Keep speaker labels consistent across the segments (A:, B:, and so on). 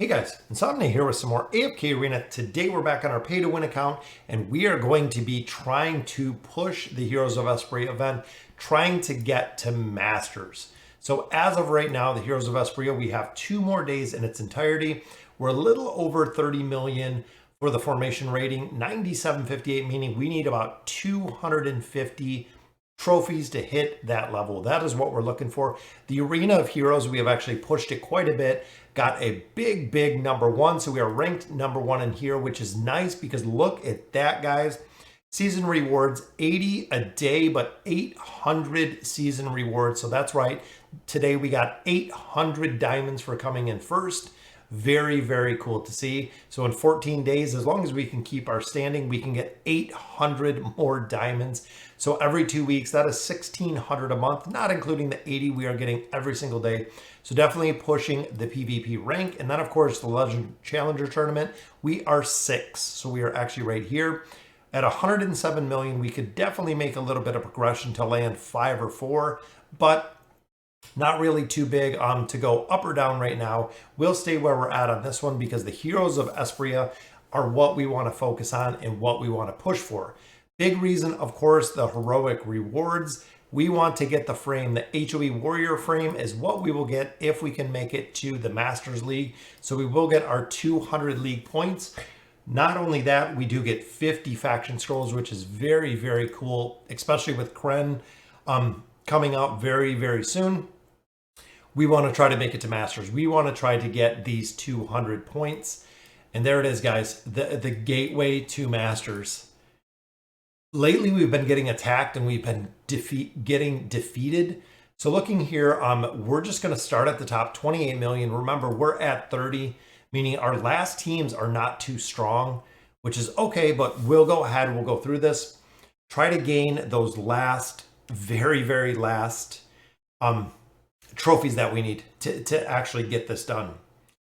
A: Hey guys, Insomnia here with some more AFK Arena. Today we're back on our pay to win account and we are going to be trying to push the Heroes of Esperia event, trying to get to Masters. So as of right now, the Heroes of Esperia, we have 2 more days in its entirety. We're a little over 30 million for the formation rating, 9758, meaning we need about 250 trophies to hit that level. That is what we're looking for. The Arena of Heroes, we have actually pushed it quite a bit, got a big number 1. So we are ranked number 1 in here, which is nice because look at that, guys. Season rewards, 80 a day, but 800 season rewards. So that's right. Today we got 800 diamonds for coming in first. Very cool to see. So in 14 days, as long as we can keep our standing, we can get 800 more diamonds. So every 2 weeks, that is 1,600 a month, not including the 80 we are getting every single day. So definitely pushing the PvP rank. And then of course, the Legend Challenger Tournament, we are 6. So we are actually right here. At 107 million, we could definitely make a little bit of progression to land 5 or 4, but not really too big to go up or down right now. We'll stay where we're at on this one because the Heroes of Esperia are what we want to focus on and what we want to push for. Big reason, of course, the heroic rewards. We want to get the frame. The HOE Warrior frame is what we will get if we can make it to the Masters League. So we will get our 200 league points. Not only that, we do get 50 faction scrolls, which is very cool, especially with Kren coming out very soon. We want to try to make it to Masters. We want to try to get these 200 points. And there it is, guys, the gateway to Masters. Lately, we've been getting attacked and we've been getting defeated. So looking here, we're just going to start at the top, 28 million. Remember, we're at 30, meaning our last teams are not too strong, which is okay, but we'll go ahead. We'll go through this. Try to gain those last, very last trophies that we need to actually get this done.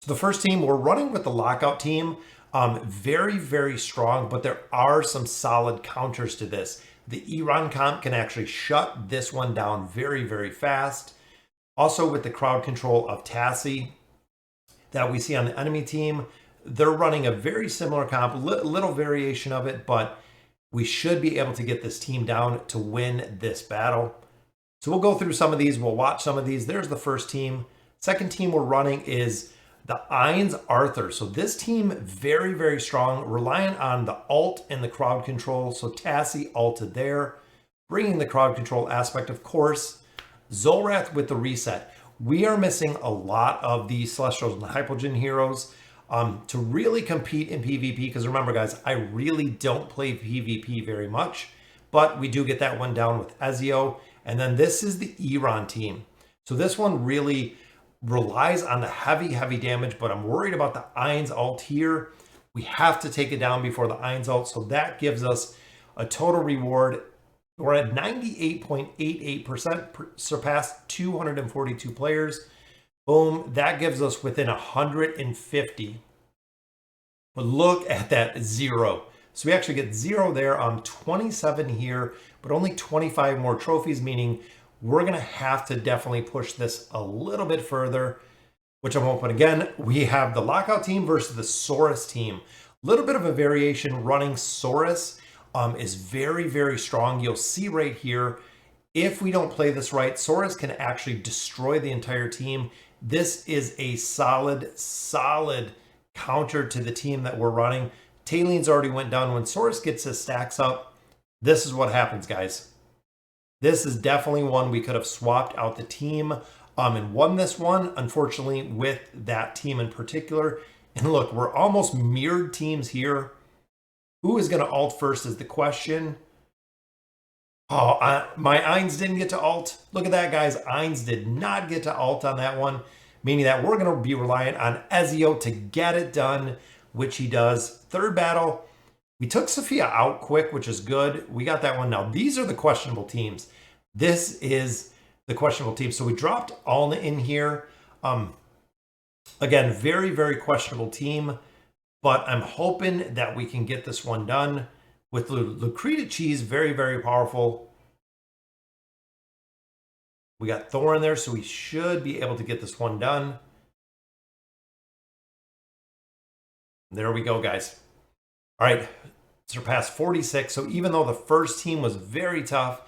A: So the first team, we're running with the lockout team. Very strong, but there are some solid counters to this. The Iran comp can actually shut this one down very fast. Also with the crowd control of Tassi that we see on the enemy team, they're running a very similar comp, little variation of it, but we should be able to get this team down to win this battle. So we'll go through some of these. We'll watch some of these. There's the first team. Second team we're running is the Ainz Arthur. So this team, very strong, reliant on the ult and the crowd control. So Tassi ulted there, bringing the crowd control aspect, of course. Zolrath with the reset. We are missing a lot of the Celestials and the Hypogean heroes to really compete in PvP. Because remember, guys, I really don't play PvP very much, but we do get that one down with Ezio. And then this is the Iran team. So this one really relies on the heavy damage, but I'm worried about the Ainz ult here. We have to take it down before the Ainz ult. So that gives us a total reward. We're at 98.88%, surpassed 242 players. Boom, that gives us within 150. But look at that 0. So we actually get 0 there on 27 here, but only 25 more trophies, meaning we're going to have to definitely push this a little bit further, which I'm hoping. Again, we have the lockout team versus the Saurus team. A little bit of a variation. Running Saurus is very strong. You'll see right here, if we don't play this right, Saurus can actually destroy the entire team. This is a solid counter to the team that we're running. Talene's already went down. When Saurus gets his stacks up, this is what happens, guys. This is definitely one we could have swapped out the team and won this one, unfortunately, with that team in particular. And look, we're almost mirrored teams here. Who is going to ult first is the question. Oh, my Ainz didn't get to ult. Look at that, guys. Ainz did not get to ult on that one, meaning that we're going to be reliant on Ezio to get it done, which he does. Third battle, we took Sophia out quick, which is good. We got that one. Now, these are the questionable teams. This is the questionable team. So we dropped Alna in here. Again, very questionable team, but I'm hoping that we can get this one done. With Lucreta Cheese, very powerful. We got Thor in there, so we should be able to get this one done. There we go, guys. All right, surpassed 46. So even though the first team was very tough,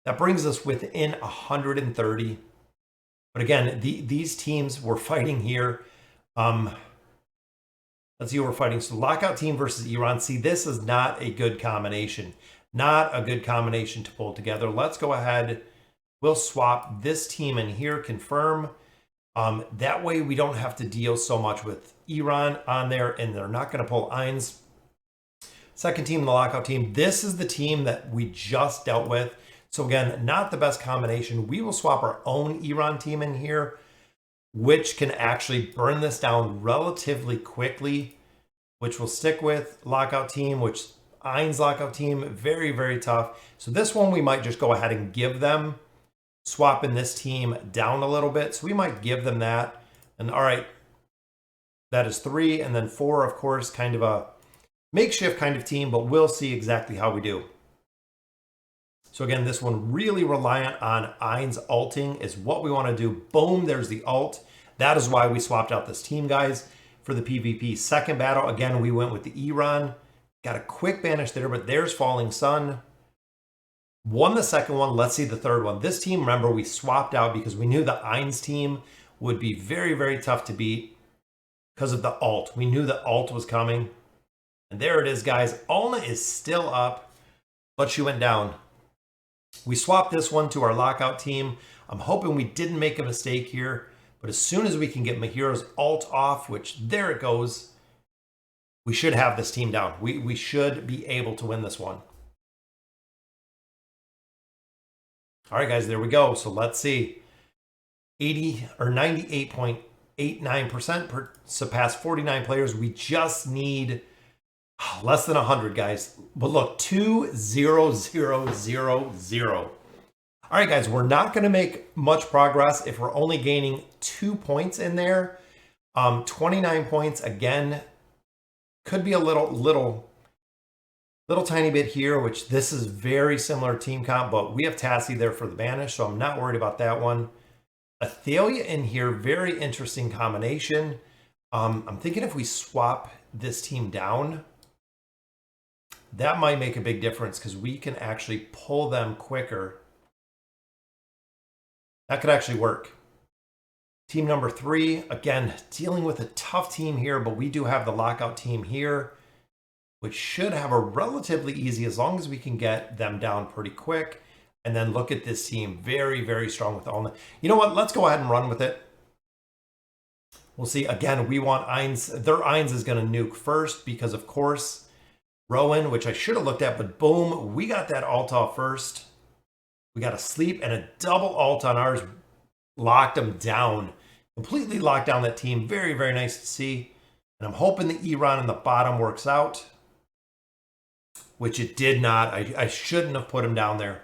A: that brings us within 130. But again, these teams were fighting here. Let's see who we're fighting. So lockout team versus Iran. See, this is not a good combination. Not a good combination to pull together. Let's go ahead. We'll swap this team in here, confirm. That way we don't have to deal so much with Iran on there, and they're not going to pull Eins. Second team, the lockout team. This is the team that we just dealt with. So again, not the best combination. We will swap our own Iran team in here, which can actually burn this down relatively quickly, which we'll stick with. Lockout team, which Eins lockout team, very, very tough. So this one we might just go ahead and give them, swapping this team down a little bit. So we might give them that. And all right, that is 3. And then 4, of course, kind of a makeshift kind of team, but we'll see exactly how we do. So again, this one really reliant on Eins alting is what we want to do. Boom, there's the alt. That is why we swapped out this team, guys, for the PvP. Second battle, again, we went with the Iran. Got a quick banish there, but there's Falling Sun. Won the second one. Let's see the third one. This team, remember, we swapped out because we knew the Eins team would be very, very tough to beat because of the alt. We knew the alt was coming. And there it is, guys. Alna is still up, but she went down. We swapped this one to our lockout team. I'm hoping we didn't make a mistake here, but as soon as we can get Mahiro's alt off, which there it goes, we should have this team down. We should be able to win this one. All right, guys, there we go. So let's see. 80 or 98.89% surpassed 49 players. We just need less than 100, guys. But look, 2-0-0-0-0. All right, guys, we're not going to make much progress if we're only gaining 2 points in there. 29 points, again, could be a little tiny bit here, which this is very similar team comp, but we have Tassie there for the banish, so I'm not worried about that one. Athalia in here, very interesting combination. I'm thinking if we swap this team down, that might make a big difference because we can actually pull them quicker. That could actually work. Team number 3, again, dealing with a tough team here, but we do have the lockout team here, which should have a relatively easy as long as we can get them down pretty quick. And then look at this team, very, very strong with all. You know what? Let's go ahead and run with it. We'll see. Again, we want Eins. Their Eins is going to nuke first because, of course, Rowan, which I should have looked at, but boom, we got that alt off first. We got a sleep and a double alt on ours. Locked them down. Completely locked down that team. Very, very nice to see. And I'm hoping the Iran in the bottom works out, which it did not. I shouldn't have put him down there.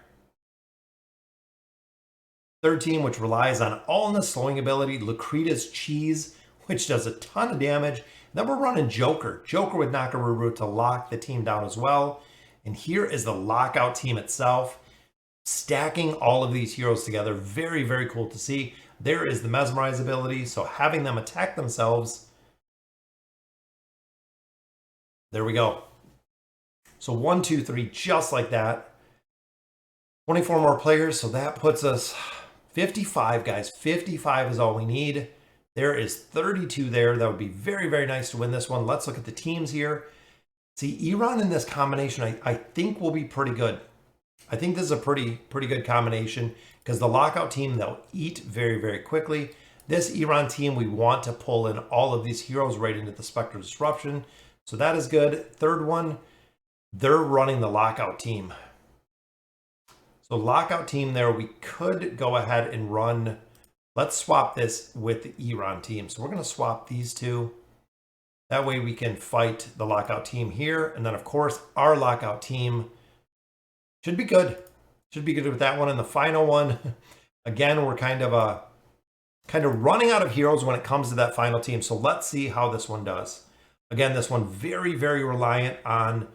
A: Third team, which relies on all in the slowing ability, Lakrita's Cheese, which does a ton of damage. Then we're running Joker. Joker with Nakaruru to lock the team down as well. And here is the lockout team itself. Stacking all of these heroes together. Very, very cool to see. There is the Mesmerize ability. So having them attack themselves. There we go. So 1, 2, 3, just like that. 24 more players. So that puts us 55, guys. 55 is all we need. There is 32 there. That would be very, very nice to win this one. Let's look at the teams here. See, Iran in this combination, I think will be pretty good. I think this is a pretty good combination because the lockout team, they'll eat very, very quickly. This Iran team, we want to pull in all of these heroes right into the Spectre Disruption. So that is good. Third one, they're running the lockout team. So lockout team there, we could go ahead and run. Let's swap this with the Iran team. So we're going to swap these two. That way we can fight the lockout team here. And then, of course, our lockout team should be good. Should be good with that one. And the final one, again, we're kind of running out of heroes when it comes to that final team. So let's see how this one does. Again, this one very, very reliant on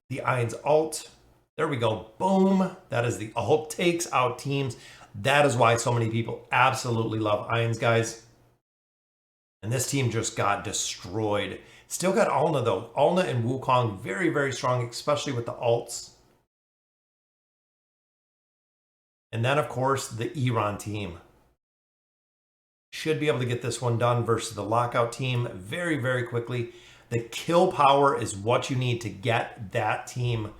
A: the Eins alt. There we go. Boom. That is the alt. Takes out teams. That is why so many people absolutely love Eins, guys. And this team just got destroyed. Still got Alna though. Alna and Wukong very, very strong, especially with the alts. And then, of course, the Iran team. Should be able to get this one done versus the lockout team very, very quickly. The kill power is what you need to get that team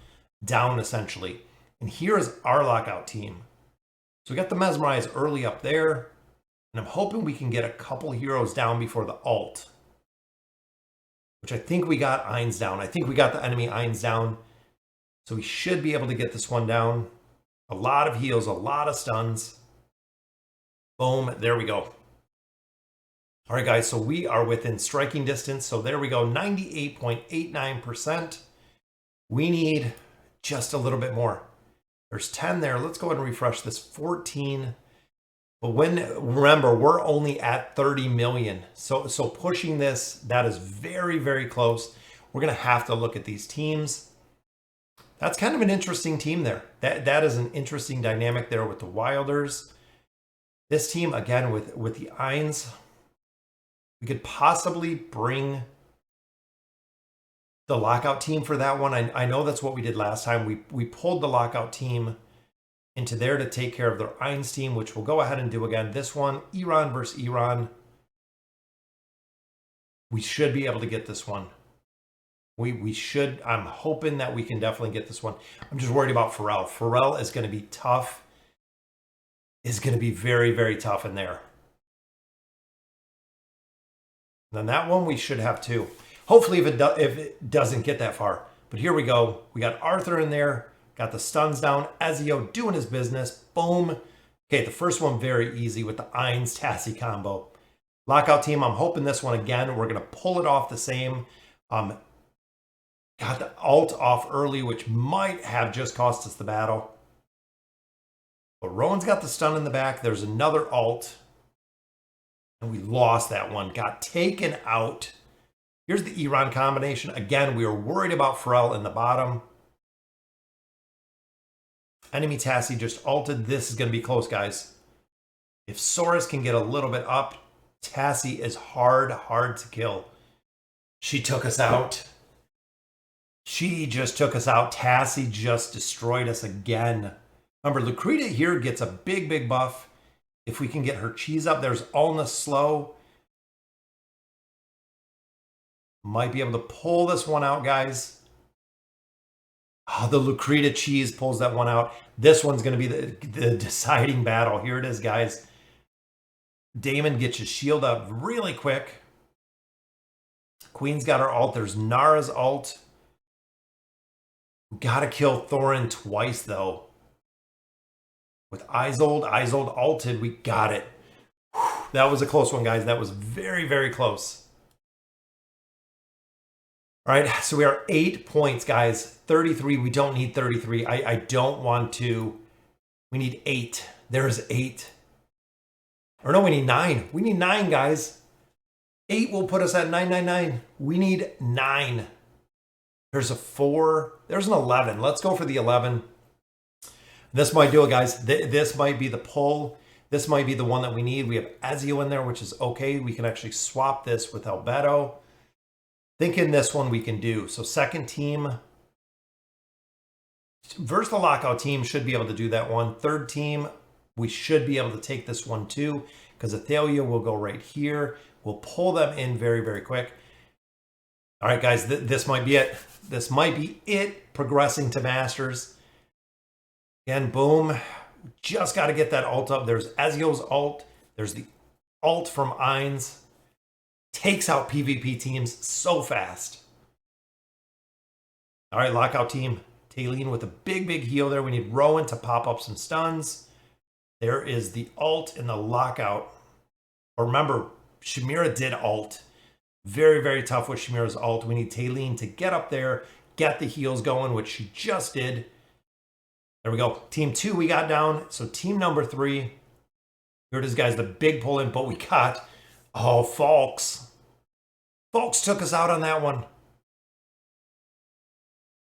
A: down, essentially. And here is our lockout team. So we got the Mesmerize early up there. And I'm hoping we can get a couple heroes down before the alt. Which I think we got Ainz down. I think we got the enemy Ainz down. So we should be able to get this one down. A lot of heals, a lot of stuns. Boom, there we go. All right, guys, so we are within striking distance. So there we go, 98.89%. We need just a little bit more. There's 10 there. Let's go ahead and refresh this, 14. But remember, we're only at 30 million. So pushing this, that is very, very close. We're going to have to look at these teams. That's kind of an interesting team there. That is an interesting dynamic there with the Wilders. This team, again, with the Ainz, we could possibly bring the lockout team for that one. I know that's what we did last time. We pulled the lockout team into there to take care of their Ainz team, which we'll go ahead and do again. This one, Iran versus Iran. We should be able to get this one. We should. I'm hoping that we can definitely get this one. I'm just worried about Pharrell. Pharrell is going to be tough. Is going to be very, very tough in there. Then that one we should have too. Hopefully if it doesn't get that far. But here we go. We got Arthur in there. Got the stuns down. Ezio doing his business. Boom. Okay, the first one very easy with the Ainz Tassie combo. Lockout team, I'm hoping this one again. We're going to pull it off the same. Got the alt off early, which might have just cost us the battle. But Rowan's got the stun in the back. There's another alt. And we lost that one. Got taken out. Here's the Iran combination. Again, we were worried about Pharrell in the bottom. Enemy Tassie just ulted. This is going to be close, guys. If Saurus can get a little bit up, Tassie is hard to kill. She took us out. She just took us out. Tassie just destroyed us again. Remember, Lucreta here gets a big buff. If we can get her cheese up, there's Alna slow. Might be able to pull this one out, guys. Oh, the Lucreta cheese pulls that one out. This one's going to be the deciding battle. Here it is, guys. Damon gets his shield up really quick. Queen's got her ult. There's Nara's ult. Got to kill Thorin twice, though. With Isolde ulted. We got it. Whew, that was a close one, guys. That was very close. All right, so we are 8 points, guys. 33. We don't need 33. I don't want to. We need 8. There's 8. Or no, we need 9. We need 9, guys. 8 will put us at 999. We need 9. There's a 4. There's an 11. Let's go for the 11. This might do it, guys. This might be the pull. This might be the one that we need. We have Ezio in there, which is okay. We can actually swap this with Albedo. Thinking this one we can do. So second team versus the lockout team should be able to do that one. Third team, we should be able to take this one too, because Athalia will go right here. We'll pull them in very quick. All right, guys, this might be it. This might be it, progressing to Masters. Again, boom. Just got to get that ult up. There's Ezio's ult. There's the ult from Ainz. Takes out PvP teams so fast. All right, lockout team. Taylene with a big heal there. We need Rowan to pop up some stuns. There is the ult in the lockout. But remember, Shamira did ult. Very tough with Shamira's ult. We need Taylene to get up there, get the heals going, which she just did. There we go. Team 2 we got down. So team number 3. Here it is, guys. The big pull in, but we got, oh, Falks. Falks took us out on that one.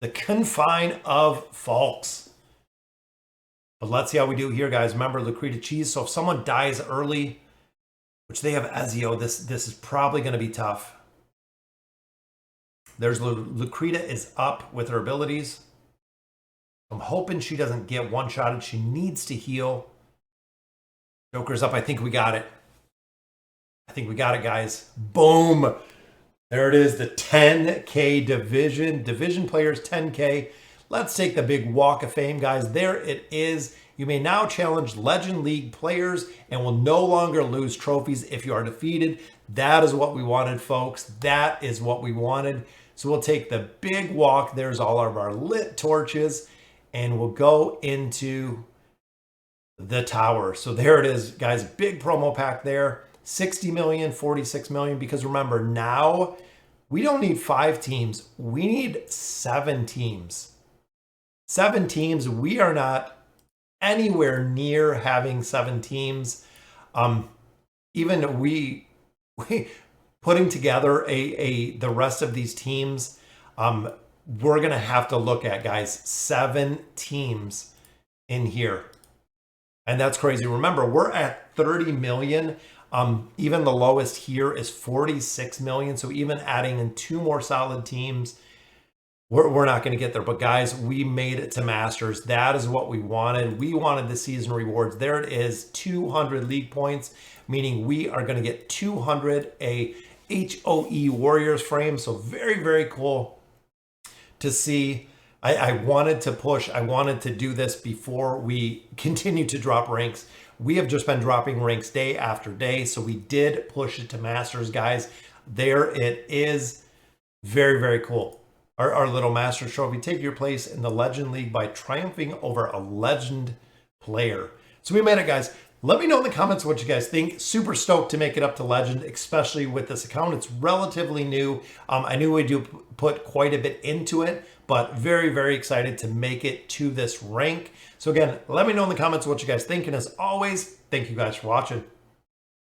A: The confine of Falks. But let's see how we do here, guys. Remember, Lucreta cheese. So if someone dies early, which they have Ezio, this is probably going to be tough. There's Lucreta is up with her abilities. I'm hoping she doesn't get one-shotted. She needs to heal. Joker's up. I think we got it. I think we got it, guys. Boom. There it is, the 10K division. Division players, 10K. Let's take the big walk of fame, guys. There it is. You may now challenge Legend League players and will no longer lose trophies if you are defeated. That is what we wanted, folks. That is what we wanted. So we'll take the big walk. There's all of our lit torches. And we'll go into the tower. So there it is, guys. Big promo pack there. 60 million, 46 million. Because remember, now we don't need 5 teams. We need 7 teams. 7 teams. We are not anywhere near having 7 teams. Even we putting together the rest of these teams, we're going to have to look at, guys, 7 teams in here. And that's crazy. Remember, we're at 30 million. Even the lowest here is 46 million. So even adding in 2 more solid teams, we're not going to get there. But guys, we made it to Masters. That is what we wanted. We wanted the season rewards. There it is, 200 league points, meaning we are going to get 200 a HOE Warriors frame. So very, very cool to see. I wanted to push. I wanted to do this before we continue to drop ranks. We have just been dropping ranks day after day. So we did push it to Masters, guys. There it is. Very, very cool. Our little Masters trophy. Take your place in the Legend League by triumphing over a legend player. So we made it, guys. Let me know in the comments what you guys think. Super stoked to make it up to Legend, especially with this account. It's relatively new. I knew we do put quite a bit into it, but very, very excited to make it to this rank. So again, let me know in the comments what you guys think. And as always, thank you guys for watching.